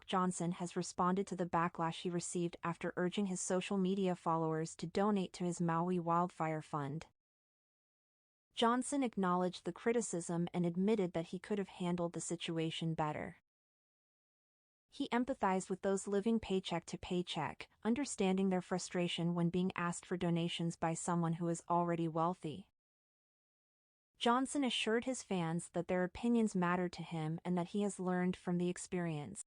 Johnson has responded to the backlash he received after urging his social media followers to donate to his Maui wildfire fund. Johnson acknowledged the criticism and admitted that he could have handled the situation better. He empathized with those living paycheck to paycheck, understanding their frustration when being asked for donations by someone who is already wealthy. Johnson assured his fans that their opinions mattered to him and that he has learned from the experience.